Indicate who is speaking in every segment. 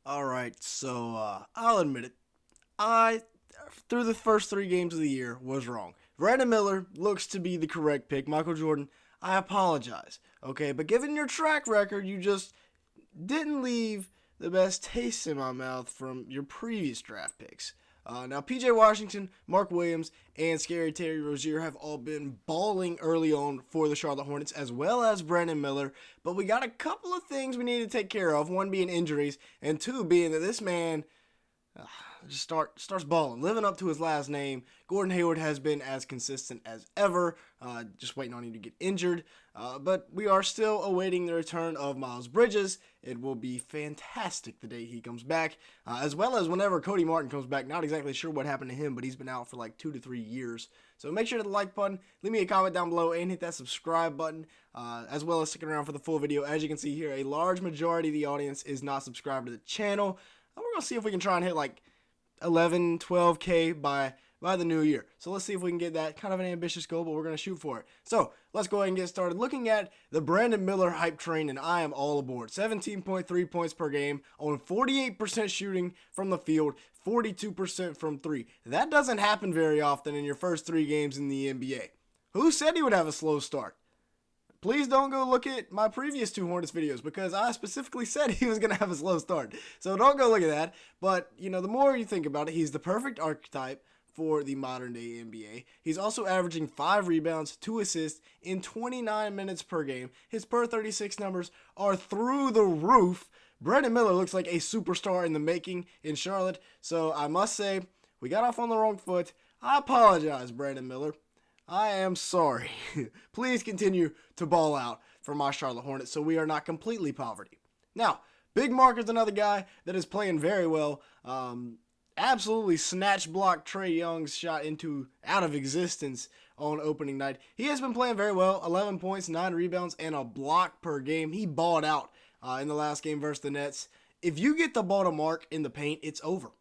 Speaker 1: Alright, I'll admit it. I, through the first three games of the year, was wrong. Brandon Miller looks to be the correct pick. Michael Jordan, I apologize. Okay, but given your track record, you just didn't leave the best taste in my mouth from your previous draft picks. Now, PJ Washington, Mark Williams, and Scary Terry Rozier have all been balling early on for the Charlotte Hornets, as well as Brandon Miller. But we got a couple of things we need to take care of. One being injuries, and two being that this man just starts balling, living up to his last name. Gordon Hayward has been as consistent as ever, just waiting on him to get injured. But we are still awaiting the return of Miles Bridges. It will be fantastic the day he comes back, as well as whenever Cody Martin comes back. Not exactly sure what happened to him, but he's been out for like 2 to 3 years. So make sure to hit the like button, leave me a comment down below, and hit that subscribe button, as well as sticking around for the full video. As you can see here, a large majority of the audience is not subscribed to the channel. And we're going to see if we can try and hit like 11, 12K by the new year. So let's see if we can get that. Kind of an ambitious goal, but we're going to shoot for it. So let's go ahead and get started looking at the Brandon Miller hype train, and I am all aboard. 17.3 points per game on 48% shooting from the field, 42% from three. That doesn't happen very often in your first 3 games in the NBA. Who said he would have a slow start? Please don't go look at my previous 2 Hornets videos because I specifically said he was going to have a slow start. So don't go look at that. But, the more you think about it, he's the perfect archetype for the modern day NBA. He's also averaging 5 rebounds, 2 assists in 29 minutes per game. His per 36 numbers are through the roof. Brandon Miller looks like a superstar in the making in Charlotte. So I must say, we got off on the wrong foot. I apologize, Brandon Miller. I am sorry. Please continue to ball out for my Charlotte Hornets so we are not completely poverty. Now, Big Mark is another guy that is playing very well. Absolutely snatch blocked Trae Young's shot out of existence on opening night. He has been playing very well. 11 points, 9 rebounds, and a block per game. He balled out in the last game versus the Nets. If you get the ball to Mark in the paint, it's over,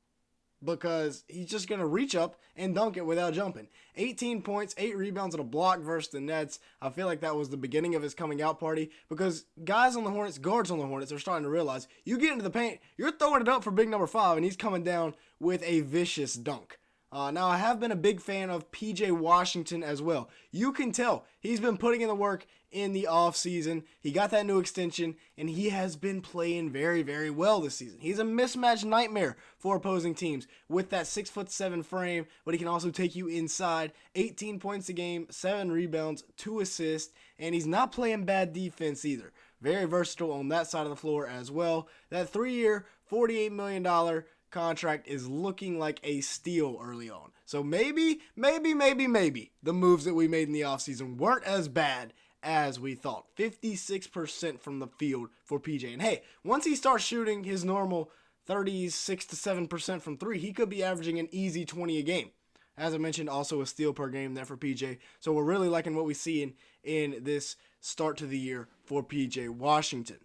Speaker 1: because he's just going to reach up and dunk it without jumping. 18 points, 8 rebounds, and a block versus the Nets. I feel like that was the beginning of his coming out party, because guys on the Hornets, guards on the Hornets, are starting to realize you get into the paint, you're throwing it up for big number 5, and he's coming down with a vicious dunk. Now, I have been a big fan of PJ Washington as well. You can tell he's been putting in the work in the offseason. He got that new extension, and he has been playing very, very well this season. He's a mismatch nightmare for opposing teams with that 6'7" frame, but he can also take you inside. 18 points a game, 7 rebounds, 2 assists, and he's not playing bad defense either. Very versatile on that side of the floor as well. That 3-year, $48 million contract is looking like a steal early on. So maybe the moves that we made in the offseason weren't as bad as we thought. 56% from the field for PJ. And hey, once he starts shooting his normal 36 to 7% from 3, he could be averaging an easy 20 a game. As I mentioned, also a steal per game there for PJ. So we're really liking what we see in this start to the year for PJ Washington.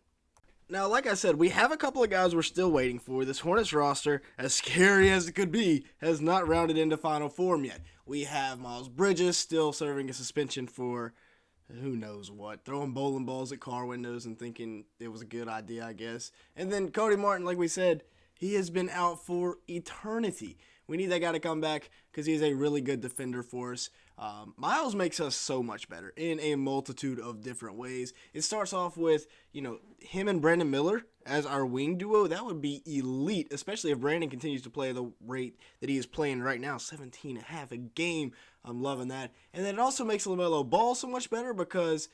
Speaker 1: Now, like I said, we have a couple of guys we're still waiting for. This Hornets roster, as scary as it could be, has not rounded into final form yet. We have Miles Bridges still serving a suspension for who knows what, throwing bowling balls at car windows and thinking it was a good idea, I guess. And then Cody Martin, like we said, he has been out for eternity. We need that guy to come back because he's a really good defender for us. Miles makes us so much better in a multitude of different ways. It starts off with, him and Brandon Miller as our wing duo. That would be elite, especially if Brandon continues to play the rate that he is playing right now, 17.5 a game. I'm loving that. And then it also makes LaMelo Ball so much better because,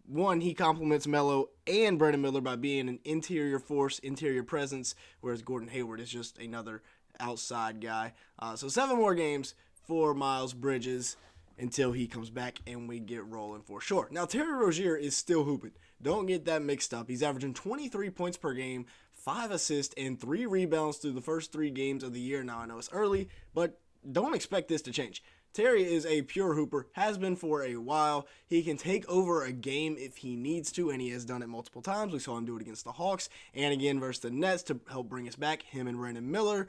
Speaker 1: one, he complements Melo and Brandon Miller by being an interior force, interior presence, whereas Gordon Hayward is just another outside guy. So 7 more games for Miles Bridges until he comes back and we get rolling for sure. Now, Terry Rozier is still hooping. Don't get that mixed up. He's averaging 23 points per game, 5 assists, and 3 rebounds through the first 3 games of the year. Now, I know it's early, but don't expect this to change. Terry is a pure hooper, has been for a while. He can take over a game if he needs to, and he has done it multiple times. We saw him do it against the Hawks and again versus the Nets to help bring us back, him and Brandon Miller.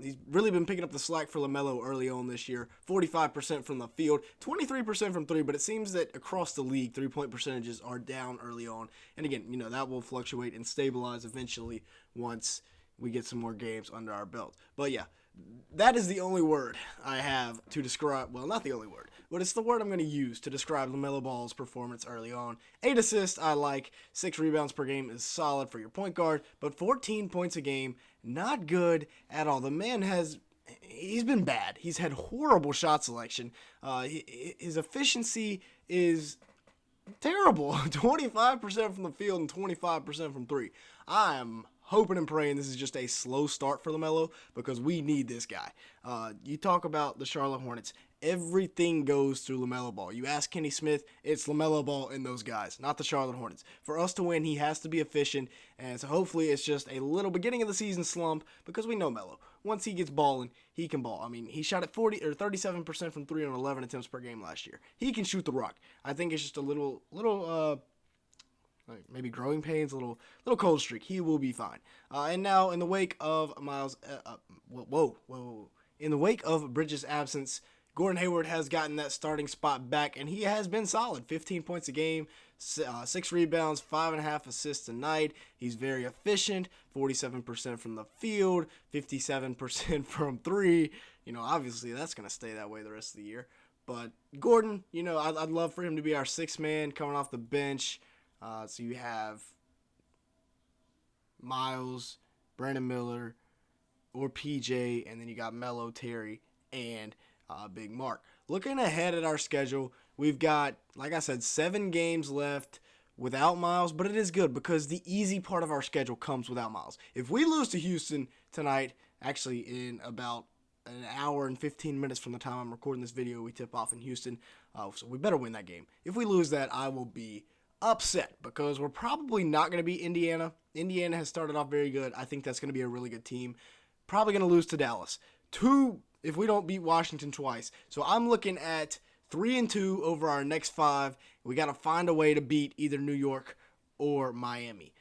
Speaker 1: He's really been picking up the slack for LaMelo early on this year. 45% from the field, 23% from 3, but it seems that across the league, 3-point percentages are down early on. And again, that will fluctuate and stabilize eventually once we get some more games under our belt. But yeah, that is the only word I have to describe. Well, not the only word, but it's the word I'm going to use to describe LaMelo Ball's performance early on. 8 assists, I like. 6 rebounds per game is solid for your point guard, but 14 points a game, not good at all. The man he's been bad. He's had horrible shot selection. His efficiency is terrible. 25% from the field and 25% from 3. I am hoping and praying this is just a slow start for LaMelo because we need this guy. You talk about the Charlotte Hornets. Everything goes through LaMelo Ball. You ask Kenny Smith, it's LaMelo Ball and those guys, not the Charlotte Hornets. For us to win, he has to be efficient, and so hopefully it's just a little beginning of the season slump because we know Melo. Once he gets balling, he can ball. I mean, he shot at 37% from 3 on 11 attempts per game last year. He can shoot the rock. I think it's just a little like maybe growing pains, a little cold streak. He will be fine. And now in the wake of in the wake of Bridges' absence, Gordon Hayward has gotten that starting spot back, and he has been solid. 15 points a game, 6 rebounds, 5.5 assists a night. He's very efficient, 47% from the field, 57% from 3. Obviously that's going to stay that way the rest of the year. But Gordon, I'd love for him to be our 6th man coming off the bench. So you have Miles, Brandon Miller, or PJ, and then you got Melo, Terry, and Big Mark. Looking ahead at our schedule, we've got, like I said, 7 games left without Miles, but it is good because the easy part of our schedule comes without Miles. If we lose to Houston tonight, actually in about an hour and 15 minutes from the time I'm recording this video, we tip off in Houston, so we better win that game. If we lose that, I will be upset because we're probably not going to beat Indiana. Indiana has started off very good. I think that's going to be a really good team. Probably going to lose to Dallas. 2 if we don't beat Washington twice. So I'm looking at 3-2 over our next 5. We got to find a way to beat either New York or Miami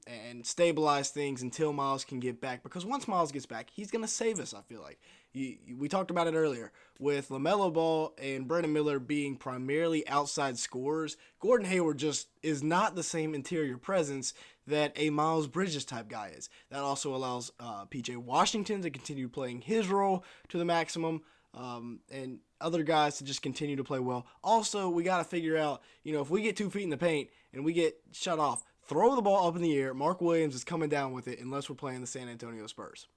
Speaker 1: and stabilize things until Miles can get back. Because once Miles gets back, he's going to save us, I feel like. We talked about it earlier. With LaMelo Ball and Brandon Miller being primarily outside scorers, Gordon Hayward just is not the same interior presence that a Miles Bridges type guy is. That also allows PJ Washington to continue playing his role to the maximum, and other guys to just continue to play well. Also, we got to figure out, if we get 2 feet in the paint and we get shut off, throw the ball up in the air. Mark Williams is coming down with it unless we're playing the San Antonio Spurs.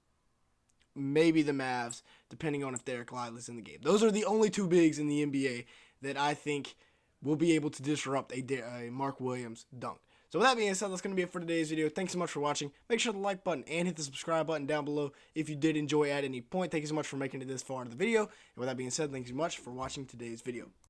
Speaker 1: Maybe the Mavs, depending on if Derek Lively's in the game. Those are the only 2 bigs in the NBA that I think will be able to disrupt a Mark Williams dunk. So with that being said, that's going to be it for today's video. Thanks so much for watching. Make sure to like button and hit the subscribe button down below if you did enjoy at any point. Thank you so much for making it this far into the video. And with that being said, thank you so much for watching today's video.